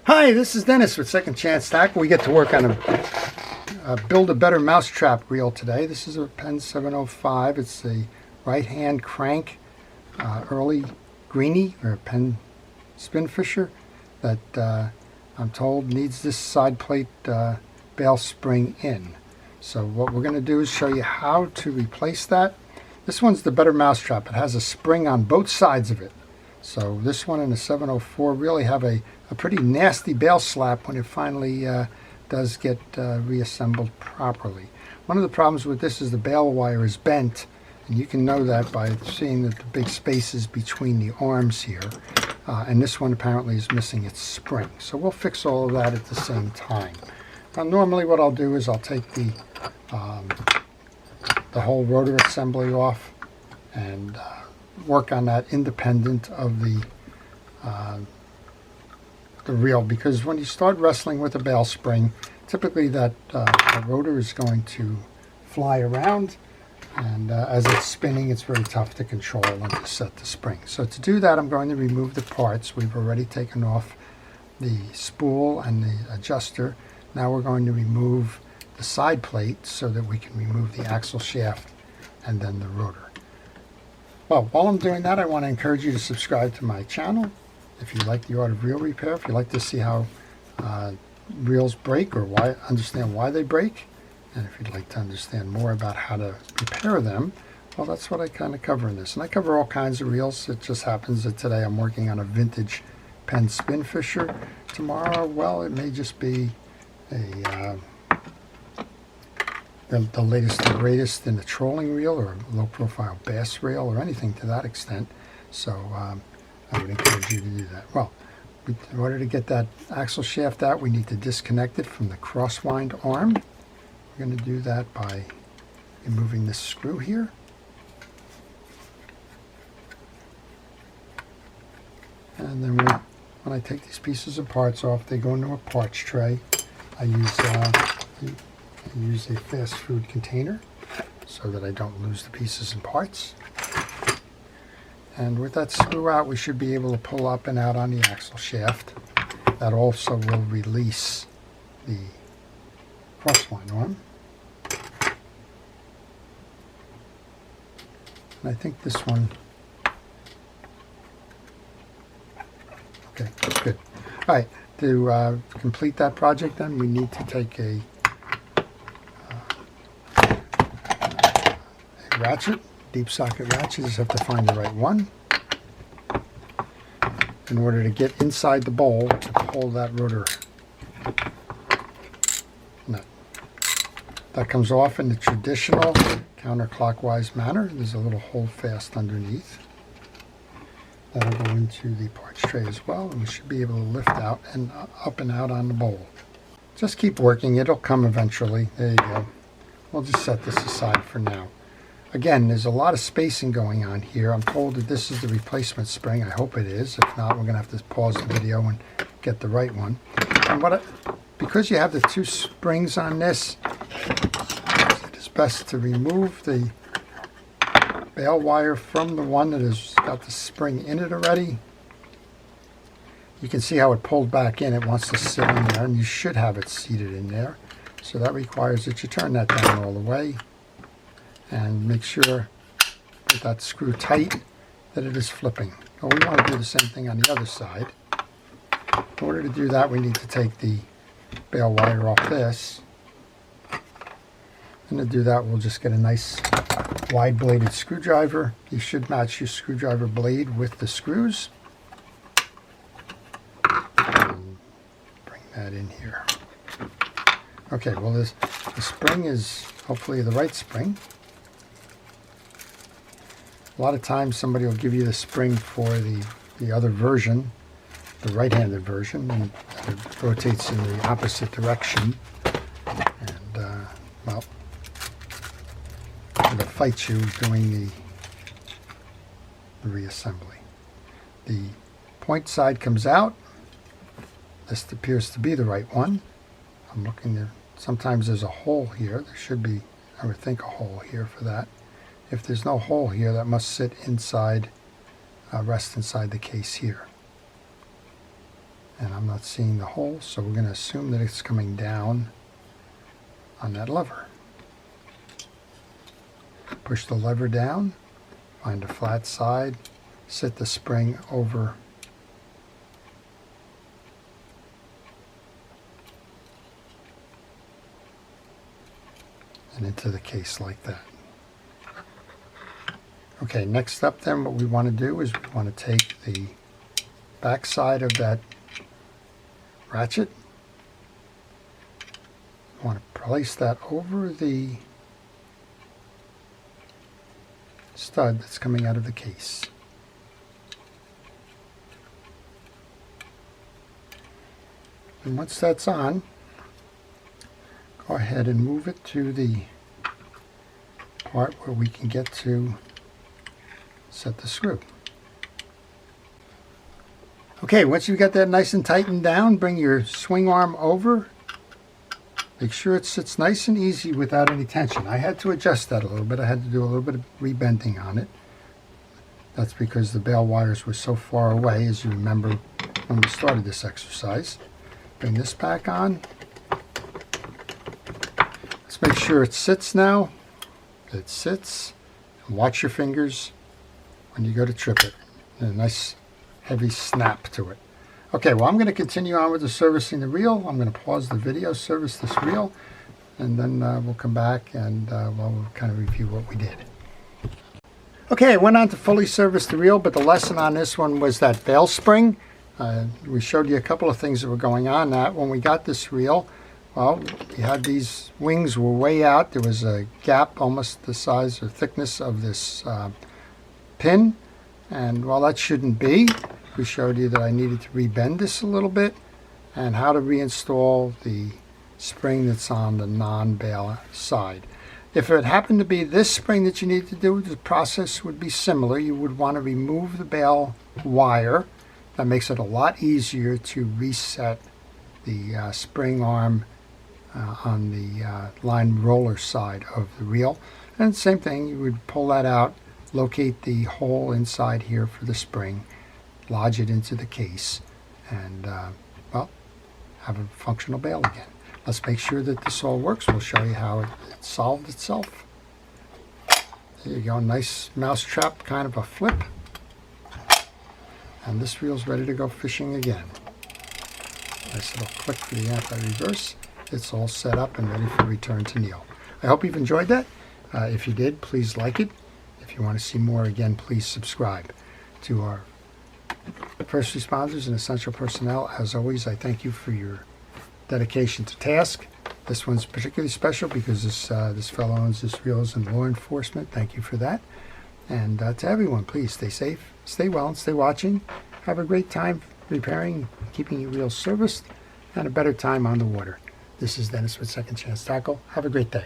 Hi, this is Dennis with Second Chance Tackle. We get to work on a Build a Better Mousetrap reel today. This is a Penn 705. It's a right-hand crank early greenie, or a Penn Spinfisher, that I'm told needs this side plate bail spring in. So what we're going to do is show you how to replace that. This one's the Better Mousetrap. It has a spring on both sides of it. So this one and the 704 really have a pretty nasty bail slap when it finally does get reassembled properly. One of the problems with this is the bail wire is bent, and you can know that by seeing that the big spaces between the arms here. And this one apparently is missing its spring. So we'll fix all of that at the same time. Now normally what I'll do is I'll take the whole rotor assembly off and work on that independent of the reel, because when you start wrestling with a bail spring, typically that rotor is going to fly around, and as it's spinning, it's very tough to control and to set the spring. So to do that, I'm going to remove the parts. We've already taken off the spool and the adjuster. Now we're going to remove the side plate so that we can remove the axle shaft and then the rotor. Well, while I'm doing that, I want to encourage you to subscribe to my channel. If you like the art of reel repair, if you like to see how reels break or understand why they break, and if you'd like to understand more about how to repair them, well, that's what I kind of cover in this. And I cover all kinds of reels. It just happens that today I'm working on a vintage Penn Spinfisher. Tomorrow, well, it may just be the latest and greatest in the trolling reel, or a low-profile bass reel, or anything to that extent. So I would encourage you to do that. Well, in order to get that axle shaft out, we need to disconnect it from the crosswind arm. We're going to do that by removing this screw here. And then when I take these pieces of parts off, they go into a parts tray. I use a fast food container so that I don't lose the pieces and parts. And with that screw out, we should be able to pull up and out on the axle shaft. That also will release the crosswind arm. And I think this one, okay, that's good. All right, to complete that project then, we need to take a ratchet, deep socket ratchet. You just have to find the right one in order to get inside the bowl to pull that rotor nut. That comes off in the traditional counterclockwise manner. There's a little hold fast underneath. That'll go into the parts tray as well, and we should be able to lift out and up and out on the bowl. Just keep working, it'll come eventually. There you go. We'll just set this aside for now. Again, there's a lot of spacing going on here. I'm told that this is the replacement spring. I hope it is. If not, we're going to have to pause the video and get the right one. And because you have the two springs on this, it is best to remove the bail wire from the one that has got the spring in it already. You can see how it pulled back in. It wants to sit in there, and you should have it seated in there. So that requires that you turn that down all the way and make sure with that screw tight that it is flipping. Well, we want to do the same thing on the other side. In order to do that, we need to take the bail wire off this. And to do that, we'll just get a nice wide-bladed screwdriver. You should match your screwdriver blade with the screws. And bring that in here. Okay, well, the spring is hopefully the right spring. A lot of times somebody will give you the spring for the other version, the right-handed version, and it rotates in the opposite direction. And, well, it'll fight you doing the reassembly. The point side comes out. This appears to be the right one. I'm looking there. Sometimes there's a hole here. There should be, I would think, a hole here for that. If there's no hole here, that must sit inside, rest inside the case here. and I'm not seeing the hole, so we're going to assume that it's coming down on that lever. Push the lever down, find a flat side, set the spring over and into the case like that. Okay, next up then, what we want to do is we want to take the back side of that ratchet. We want to place that over the stud that's coming out of the case. And once that's on, go ahead and move it to the part where we can get to set the screw. Okay, once you've got that nice and tightened down, bring your swing arm over. Make sure it sits nice and easy without any tension. I had to adjust that a little bit. I had to do a little bit of rebending on it. That's because the bail wires were so far away, as you remember when we started this exercise. Bring this back on. Let's make sure it sits now. It sits. And watch your fingers when you go to trip it. And a nice heavy snap to it. Okay, well, I'm going to continue on with the servicing the reel. I'm going to pause the video, service this reel, and then we'll come back and we'll kind of review what we did. Okay, I went on to fully service the reel, but the lesson on this one was that bail spring. We showed you a couple of things that were going on. That when we got this reel, well, we had these wings were way out. There was a gap almost the size or thickness of this pin, and well, that shouldn't be. We showed you that I needed to rebend this a little bit and how to reinstall the spring that's on the non-bail side. If it happened to be this spring that you need to do, the process would be similar. You would want to remove the bail wire. That makes it a lot easier to reset the spring arm on the line roller side of the reel. And same thing, you would pull that out, locate the hole inside here for the spring, lodge it into the case, and well, have a functional bail again. Let's make sure that this all works. We'll show you how it solved itself. There you go, nice mousetrap kind of a flip. And this reel's ready to go fishing again. Nice little click for the anti-reverse. It's all set up and ready for return to Neil. I hope you've enjoyed that. If you did, please like it. If you want to see more, again, please subscribe. To our first responders and essential personnel, as always, I thank you for your dedication to task. This one's particularly special because this fellow owns this reel is in law enforcement. Thank you for that. And to everyone, please stay safe, stay well, and stay watching. Have a great time repairing, keeping your reels serviced, and a better time on the water. This is Dennis with Second Chance Tackle. Have a great day.